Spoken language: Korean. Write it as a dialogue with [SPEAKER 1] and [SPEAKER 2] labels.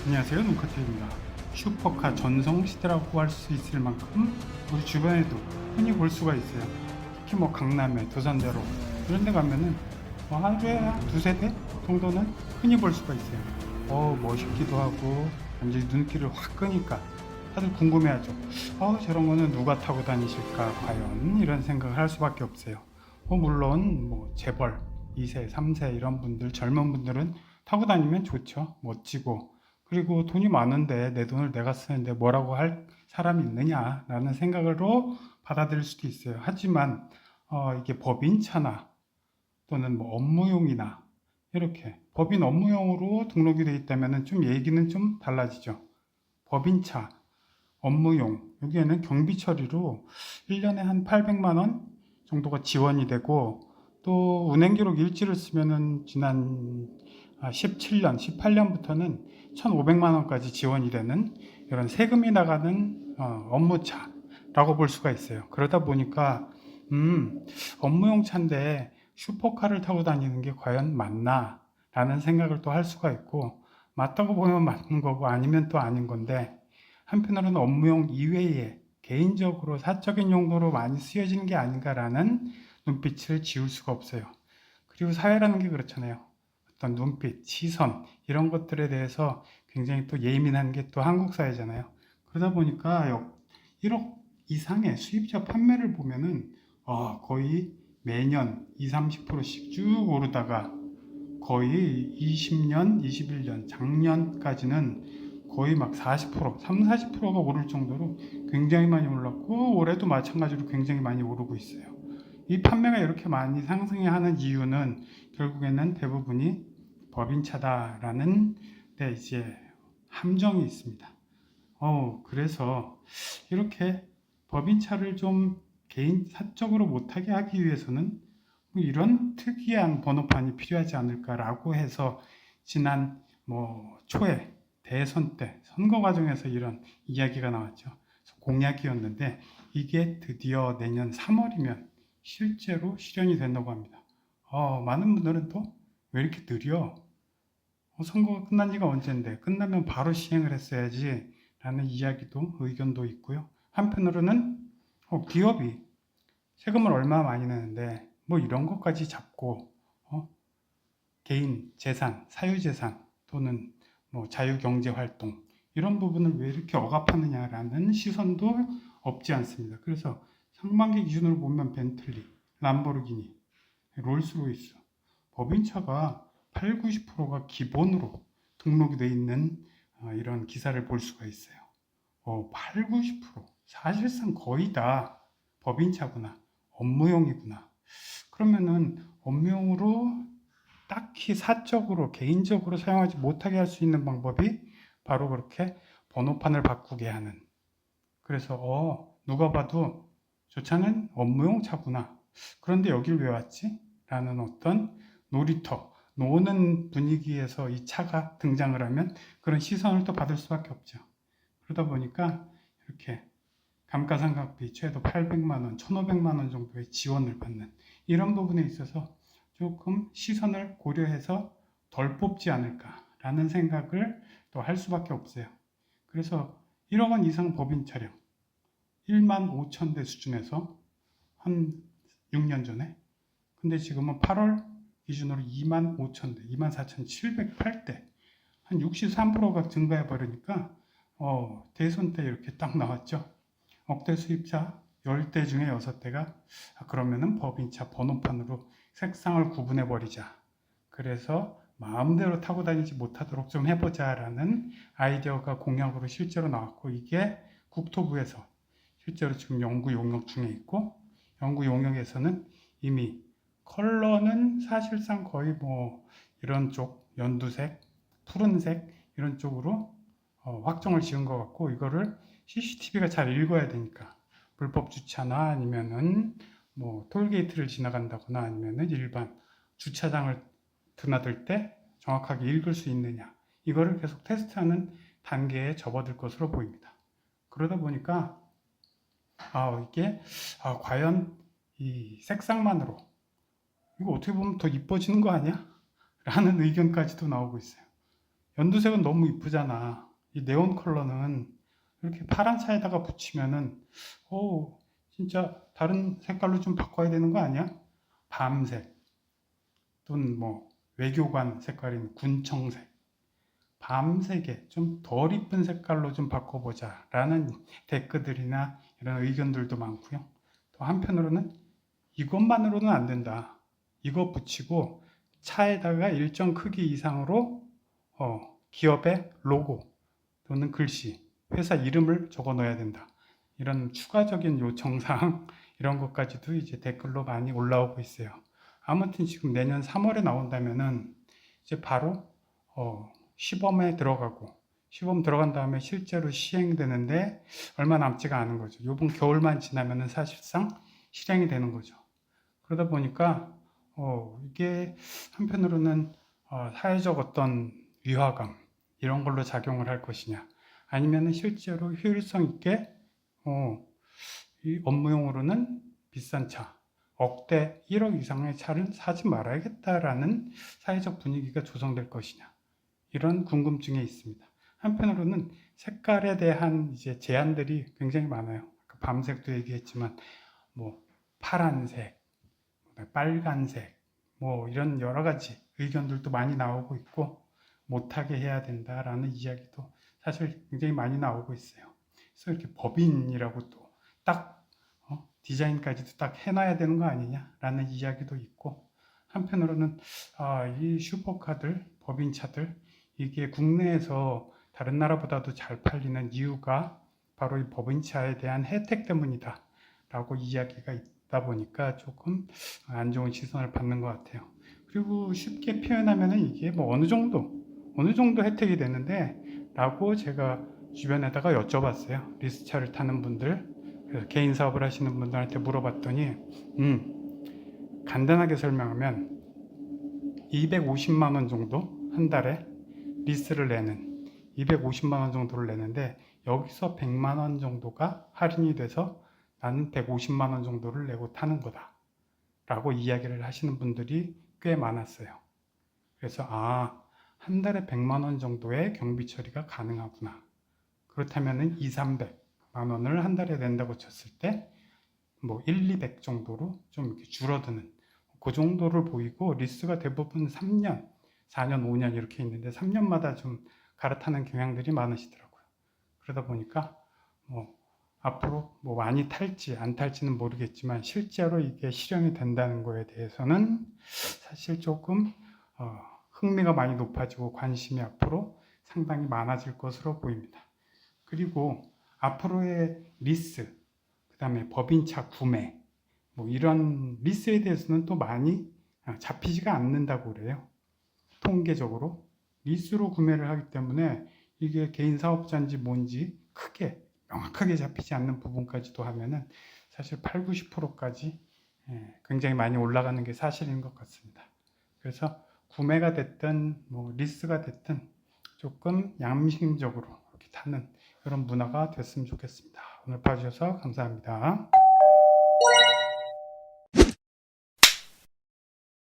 [SPEAKER 1] 안녕하세요, 눈커트입니다. 슈퍼카 전성시대라고 할 수 있을 만큼 우리 주변에도 흔히 볼 수가 있어요. 특히 뭐 강남에 두산대로 이런 데 가면은 뭐 하루에 한 두세 대 정도는 흔히 볼 수가 있어요. 멋있기도 하고 완전히 눈길을 확 끄니까 다들 궁금해하죠. 저런 거는 누가 타고 다니실까 과연, 이런 생각을 할 수밖에 없어요. 물론 뭐 재벌 2세 3세 이런 분들, 젊은 분들은 타고 다니면 좋죠. 멋지고. 그리고 돈이 많은데 내 돈을 내가 쓰는데 뭐라고 할 사람이 있느냐라는 생각으로 받아들일 수도 있어요. 하지만 이게 법인차나 또는 뭐 업무용이나 이렇게 법인 업무용으로 등록이 되어 있다면 좀 얘기는 좀 달라지죠. 법인차, 업무용, 여기에는 경비 처리로 1년에 한 800만 원 정도가 지원이 되고, 또 운행 기록 일지를 쓰면은 지난 17년, 18년부터는 1,500만 원까지 지원이 되는 이런 세금이 나가는 업무차라고 볼 수가 있어요. 그러다 보니까 업무용 차인데 슈퍼카를 타고 다니는 게 과연 맞나? 라는 생각을 또 할 수가 있고, 맞다고 보면 맞는 거고 아니면 또 아닌 건데, 한편으로는 업무용 이외에 개인적으로 사적인 용도로 많이 쓰여지는 게 아닌가라는 눈빛을 지울 수가 없어요. 그리고 사회라는 게 그렇잖아요. 어떤 눈빛, 시선 이런 것들에 대해서 굉장히 또 예민한 게 또 한국 사회잖아요. 그러다 보니까 1억 이상의 수입차 판매를 보면은 거의 매년 2, 30%씩 쭉 오르다가 거의 20년, 21년, 작년까지는 거의 막 40%, 3, 40%가 오를 정도로 굉장히 많이 올랐고, 올해도 마찬가지로 굉장히 많이 오르고 있어요. 이 판매가 이렇게 많이 상승해 하는 이유는 결국에는 대부분이 법인차다라는 데 이제 함정이 있습니다. 그래서 이렇게 법인차를 좀 개인 사적으로 못하게 하기 위해서는 뭐 이런 특이한 번호판이 필요하지 않을까라고 해서 지난 초에 대선 때 선거 과정에서 이런 이야기가 나왔죠. 공약이었는데 이게 드디어 내년 3월이면 실제로 실현이 된다고 합니다. 많은 분들은 또 왜 이렇게 느려? 선거가 끝난 지가 언젠데 끝나면 바로 시행을 했어야지 라는 이야기도, 의견도 있고요. 한편으로는 기업이 세금을 얼마 많이 내는데 뭐 이런 것까지 잡고 개인 재산, 사유재산 또는 뭐 자유경제활동 이런 부분을 왜 이렇게 억압하느냐라는 시선도 없지 않습니다. 그래서 상반기 기준으로 보면 벤틀리, 람보르기니, 롤스로이스, 법인차가 8, 90%가 기본으로 등록이 되어 있는 이런 기사를 볼 수가 있어요. 8, 90% 사실상 거의 다 법인차구나, 업무용이구나. 그러면은 업무용으로 딱히 사적으로 개인적으로 사용하지 못하게 할 수 있는 방법이 바로 그렇게 번호판을 바꾸게 하는. 그래서 누가 봐도 저 차는 업무용 차구나. 그런데 여길 왜 왔지? 라는 어떤 놀이터, 노는 분위기에서 이 차가 등장을 하면 그런 시선을 또 받을 수밖에 없죠. 그러다 보니까 이렇게 감가상각비 최소 800만 원, 1,500만 원 정도의 지원을 받는 이런 부분에 있어서 조금 시선을 고려해서 덜 뽑지 않을까라는 생각을 또 할 수밖에 없어요. 그래서 1억 원 이상 법인 차량 1만 5천 대 수준에서 한 6년 전에, 근데 지금은 8월 기준으로 2만 5천 대, 2만 4,708대, 한 63%가 증가해 버리니까 대선 때 이렇게 딱 나왔죠. 억대 수입차 10대 중에 6대가 그러면은 법인차 번호판으로 색상을 구분해 버리자. 그래서 마음대로 타고 다니지 못하도록 좀 해보자라는 아이디어가 공약으로 실제로 나왔고, 이게 국토부에서 실제로 지금 연구 용역 중에 있고, 연구 용역에서는 이미 컬러는 사실상 거의 뭐 이런 쪽 연두색, 푸른색 이런 쪽으로 확정을 지은 것 같고, 이거를 CCTV가 잘 읽어야 되니까 불법 주차나 아니면은 뭐 톨게이트를 지나간다거나 아니면은 일반 주차장을 드나들 때 정확하게 읽을 수 있느냐, 이거를 계속 테스트하는 단계에 접어들 것으로 보입니다. 그러다 보니까 이게 과연 이 색상만으로 이거 어떻게 보면 더 이뻐지는 거 아니야? 라는 의견까지도 나오고 있어요. 연두색은 너무 이쁘잖아. 이 네온 컬러는 이렇게 파란 차에다가 붙이면은 진짜 다른 색깔로 좀 바꿔야 되는 거 아니야? 밤색 또는 뭐 외교관 색깔인 군청색, 밤색에 좀 덜 이쁜 색깔로 좀 바꿔보자 라는 댓글들이나 이런 의견들도 많고요. 또 한편으로는 이것만으로는 안 된다. 이거 붙이고 차에다가 일정 크기 이상으로 기업의 로고 또는 글씨, 회사 이름을 적어 넣어야 된다. 이런 추가적인 요청사항 이런 것까지도 이제 댓글로 많이 올라오고 있어요. 아무튼 지금 내년 3월에 나온다면은 이제 바로 시범에 들어가고 시범 들어간 다음에 실제로 시행되는데 얼마 남지가 않은 거죠. 이번 겨울만 지나면은 사실상 실행이 되는 거죠. 그러다 보니까 이게 한편으로는 사회적 어떤 위화감 이런 걸로 작용을 할 것이냐, 아니면은 실제로 효율성 있게 이 업무용으로는 비싼 차, 억대 1억 이상의 차를 사지 말아야겠다라는 사회적 분위기가 조성될 것이냐, 이런 궁금증이 있습니다. 한편으로는 색깔에 대한 이제 제한들이 굉장히 많아요. 밤색도 얘기했지만 뭐 파란색, 빨간색, 뭐 이런 여러 가지 의견들도 많이 나오고 있고 못하게 해야 된다라는 이야기도 사실 굉장히 많이 나오고 있어요. 그래서 이렇게 법인이라고 또 딱 디자인까지도 딱 해놔야 되는 거 아니냐라는 이야기도 있고, 한편으로는 이 슈퍼카들, 법인차들 이게 국내에서 다른 나라보다도 잘 팔리는 이유가 바로 이 법인차에 대한 혜택 때문이다 라고 이야기가 있다 보니까 조금 안 좋은 시선을 받는 것 같아요. 그리고 쉽게 표현하면은 이게 뭐 어느 정도 혜택이 되는데 라고 제가 주변에다가 여쭤봤어요. 리스차를 타는 분들, 그래서 개인 사업을 하시는 분들한테 물어봤더니 간단하게 설명하면 250만 원 정도 한 달에 리스를 내는 250만 원 정도를 내는데 여기서 100만 원 정도가 할인이 돼서 나는 150만 원 정도를 내고 타는 거다 라고 이야기를 하시는 분들이 꽤 많았어요. 그래서 한 달에 100만 원 정도의 경비 처리가 가능하구나. 그렇다면 2, 300만 원을 한 달에 낸다고 쳤을 때 뭐 1, 200 정도로 좀 이렇게 줄어드는 그 정도를 보이고, 리스가 대부분 3년, 4년, 5년 이렇게 있는데 3년마다 좀 갈아타는 경향들이 많으시더라고요. 그러다 보니까 앞으로 뭐 많이 탈지 안 탈지는 모르겠지만 실제로 이게 실현이 된다는 거에 대해서는 사실 조금 흥미가 많이 높아지고 관심이 앞으로 상당히 많아질 것으로 보입니다. 그리고 앞으로의 리스, 그 다음에 법인차 구매, 뭐 이런 리스에 대해서는 또 많이 잡히지가 않는다고 그래요. 통계적으로 리스로 구매를 하기 때문에 이게 개인 사업자인지 뭔지 명확하게 잡히지 않는 부분까지도 하면은 사실 8, 90%까지 굉장히 많이 올라가는 게 사실인 것 같습니다. 그래서 구매가 됐든 뭐 리스가 됐든 조금 양심적으로 이렇게 타는 그런 문화가 됐으면 좋겠습니다. 오늘 봐주셔서 감사합니다.